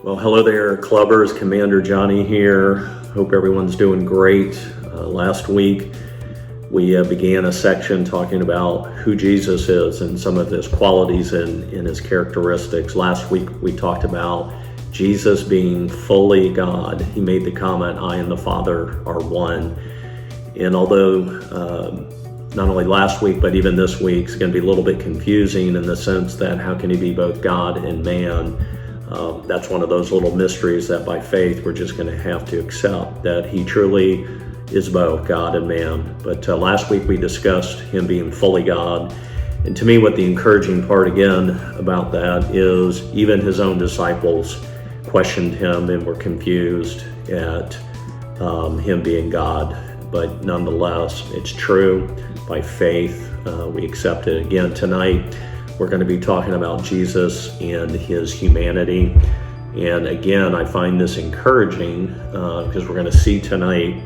Well, hello there, clubbers. Commander Johnny here. Hope everyone's doing great. Last week, we began a section talking about who Jesus is and some of his qualities and his characteristics. Last week, we talked about Jesus being fully God. He made the comment, I and the Father are one. And although not only last week, but even this week, it's going to be a little bit confusing in the sense that how can he be both God and man? That's one of those little mysteries that by faith we're just going to have to accept, that he truly is both God and man. But last week we discussed him being fully God. And to me, what the encouraging part again about that is even his own disciples questioned him and were confused at him being God. But nonetheless, it's true. By faith, we accept it. Again, tonight, we're going to be talking about Jesus and his humanity. And again, I find this encouraging because we're going to see tonight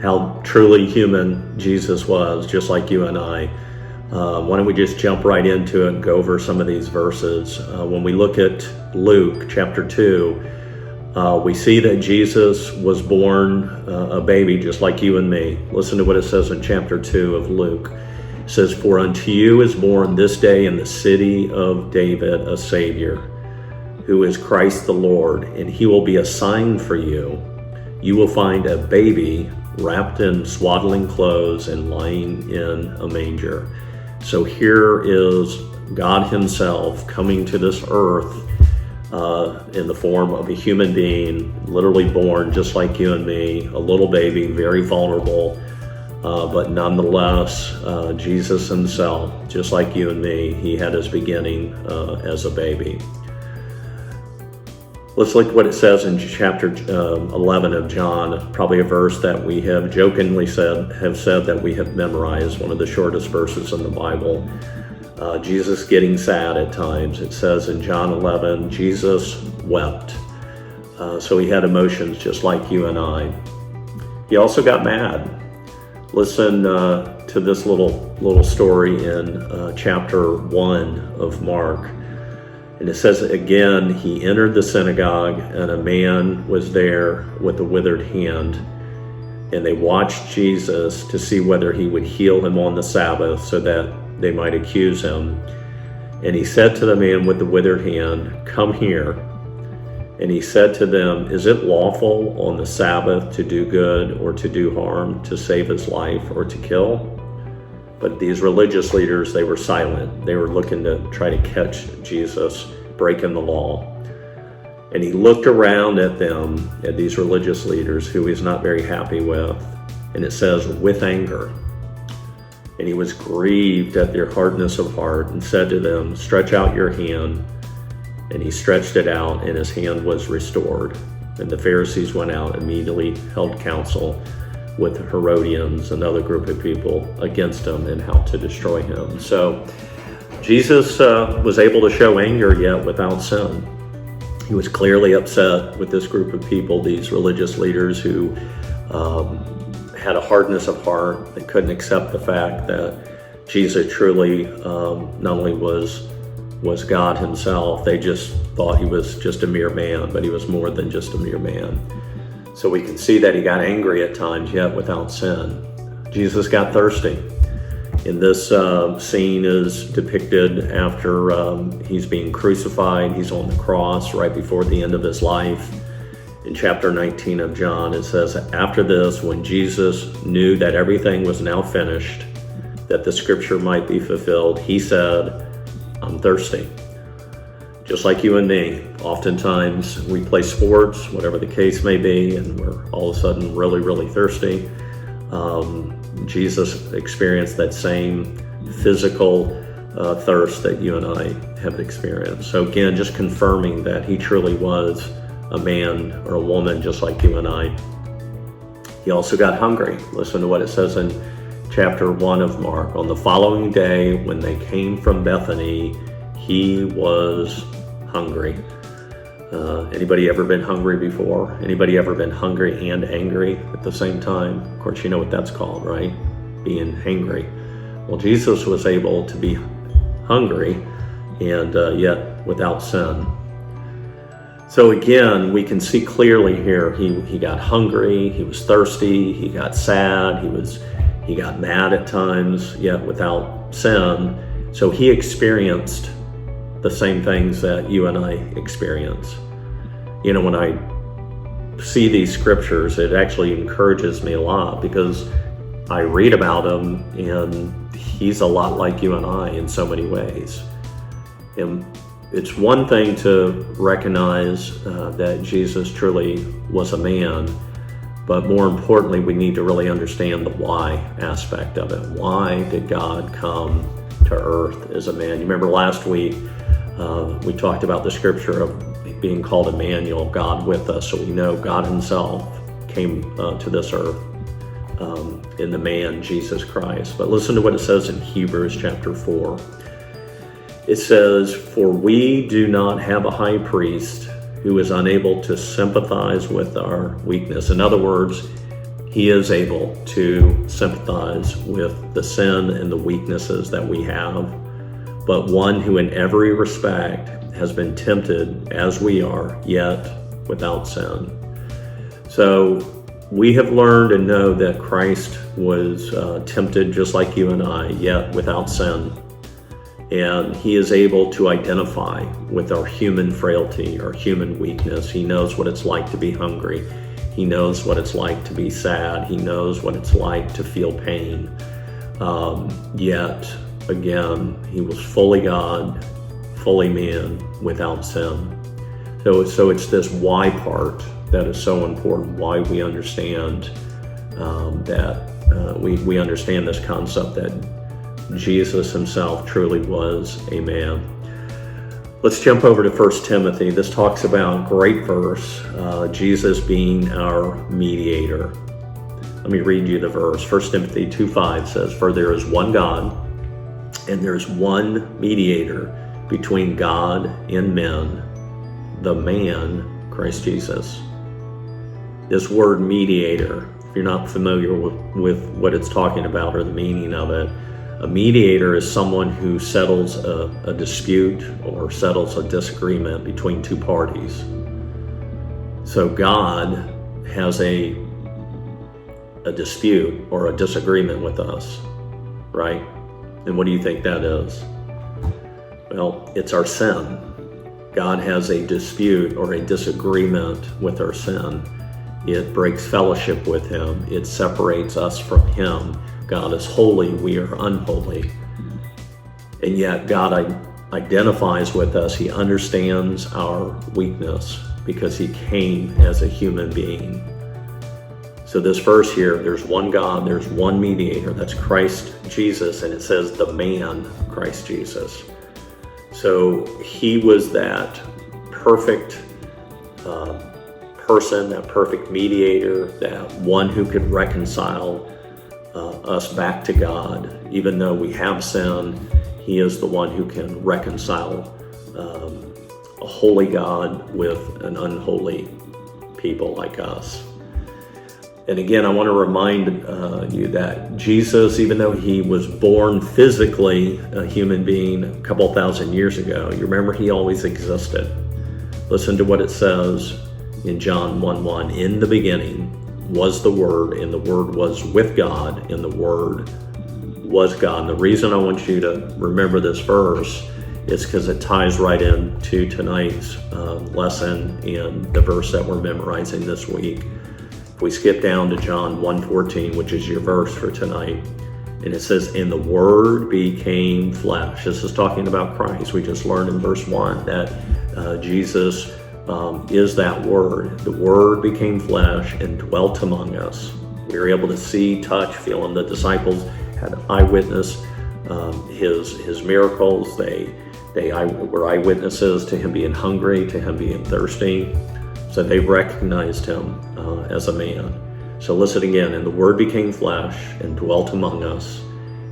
how truly human Jesus was, just like you and I. Why don't we just jump right into it and go over some of these verses. When we look at Luke chapter 2, we see that Jesus was born a baby just like you and me. Listen to what it says in chapter 2 of Luke. It says, "For unto you is born this day in the city of David a Savior, who is Christ the Lord, and he will be a sign for you. You will find a baby wrapped in swaddling clothes and lying in a manger." So here is God himself coming to this earth in the form of a human being, literally born just like you and me, a little baby, very vulnerable. But nonetheless, Jesus himself, just like you and me, he had his beginning as a baby. Let's look at what it says in chapter 11 of John, probably a verse that we have jokingly said that we have memorized, one of the shortest verses in the Bible. Jesus getting sad at times. It says in John 11, Jesus wept. So he had emotions just like you and I. He also got mad. Listen to this little story in chapter 1 of Mark. And it says, again, he entered the synagogue, and a man was there with a withered hand. And they watched Jesus to see whether he would heal him on the Sabbath so that they might accuse him. And he said to the man with the withered hand, "Come here." And he said to them, "Is it lawful on the Sabbath to do good or to do harm, to save his life or to kill?" But these religious leaders, they were silent. They were looking to try to catch Jesus breaking the law. And he looked around at them, at these religious leaders who he's not very happy with. And it says, with anger. And he was grieved at their hardness of heart and said to them, "Stretch out your hand." And he stretched it out, and his hand was restored. And the Pharisees went out, immediately held counsel with the Herodians, another group of people, against him and how to destroy him. So Jesus was able to show anger yet without sin. He was clearly upset with this group of people, these religious leaders who had a hardness of heart. They couldn't accept the fact that Jesus truly not only was God himself, they just thought he was just a mere man, but he was more than just a mere man. So we can see that he got angry at times, yet without sin. Jesus got thirsty. And this scene is depicted after he's being crucified. He's on the cross right before the end of his life. In chapter 19 of John, it says, "After this, when Jesus knew that everything was now finished, that the scripture might be fulfilled, he said, 'I'm thirsty.'" Just like you and me, oftentimes we play sports, whatever the case may be, and we're all of a sudden really, really thirsty. Jesus experienced that same physical thirst that you and I have experienced. So again, just confirming that he truly was a man or a woman just like you and I. He also got hungry. Listen to what it says in chapter 1 of Mark. "On the following day, when they came from Bethany, he was hungry." Anybody ever been hungry before? Anybody ever been hungry and angry at the same time? Of course, you know what that's called, right? Being hangry. Well, Jesus was able to be hungry and yet without sin. So again, we can see clearly here, he got hungry, he was thirsty, he got sad, he got mad at times, yet without sin. So he experienced the same things that you and I experience. You know, when I see these scriptures, it actually encourages me a lot, because I read about him and he's a lot like you and I in so many ways. And it's one thing to recognize that Jesus truly was a man, but more importantly, we need to really understand the why aspect of it. Why did God come to earth as a man? You remember last week, we talked about the scripture of being called Emmanuel, God with us. So we know God himself came to this earth in the man, Jesus Christ. But listen to what it says in Hebrews chapter 4. It says, "For we do not have a high priest who is unable to sympathize with our weakness." In other words, he is able to sympathize with the sin and the weaknesses that we have, but one who in every respect has been tempted as we are, yet without sin. So we have learned and know that Christ was tempted just like you and I, yet without sin. And he is able to identify with our human frailty, our human weakness. He knows what it's like to be hungry. He knows what it's like to be sad. He knows what it's like to feel pain. Yet, again, he was fully God, fully man, without sin. So it's this why part that is so important, why we understand we understand this concept that Jesus himself truly was a man. Let's jump over to 1 Timothy. This talks about, great verse, Jesus being our mediator. Let me read you the verse. 1 Timothy 2:5 says, "For there is one God, and there is one mediator between God and men, the man, Christ Jesus." This word mediator, if you're not familiar with what it's talking about or the meaning of it, a mediator is someone who settles a dispute or settles a disagreement between two parties. So God has a dispute or a disagreement with us, right? And what do you think that is? Well, it's our sin. God has a dispute or a disagreement with our sin. It breaks fellowship with him. It separates us from him. God is holy, we are unholy. And yet God identifies with us. He understands our weakness because he came as a human being. So this verse here, there's one God, there's one mediator, that's Christ Jesus, and it says the man, Christ Jesus. So he was that perfect person, that perfect mediator, that one who could reconcile us back to God. Even though we have sinned, he is the one who can reconcile a holy God with an unholy people like us. And again, I want to remind you that Jesus, even though he was born physically a human being a couple thousand years ago, you remember he always existed. Listen to what it says in John 1:1. "In the beginning was the Word, and the Word was with God, and the Word was God." And the reason I want you to remember this verse is because it ties right into tonight's lesson and the verse that we're memorizing this week. If we skip down to John 1:14, which is your verse for tonight, and it says, "And the Word became flesh." This is talking about Christ. We just learned in verse 1 that Jesus is that Word. The Word became flesh and dwelt among us. We were able to see, touch, feel him. The disciples had eyewitness his miracles. They were eyewitnesses to him being hungry, to him being thirsty. So they recognized him as a man. So listen again. "And the Word became flesh and dwelt among us,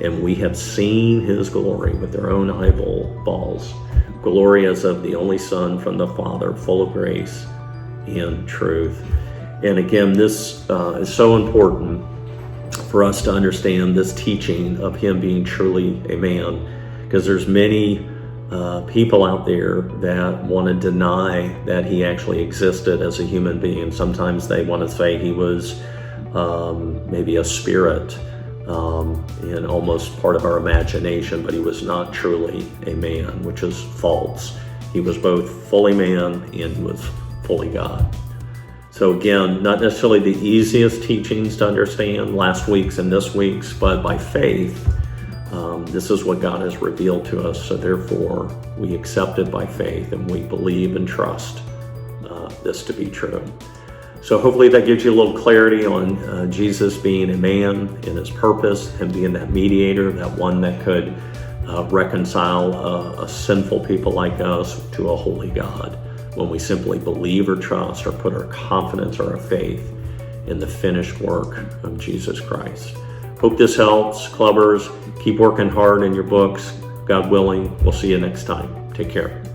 and we have seen his glory with our own eyeballs. Glory as of the only Son from the Father, full of grace and truth." And again, this is so important for us to understand this teaching of him being truly a man, because there's many people out there that want to deny that he actually existed as a human being. Sometimes they want to say he was maybe a spirit and almost part of our imagination, but he was not truly a man, which is false. He was both fully man and he was fully God. So again, not necessarily the easiest teachings to understand, last week's and this week's, but by faith, this is what God has revealed to us. So therefore, we accept it by faith and we believe and trust this to be true. So hopefully that gives you a little clarity on Jesus being a man and his purpose and being that mediator, that one that could reconcile a sinful people like us to a holy God when we simply believe or trust or put our confidence or our faith in the finished work of Jesus Christ. Hope this helps. Clubbers, keep working hard in your books. God willing, we'll see you next time. Take care.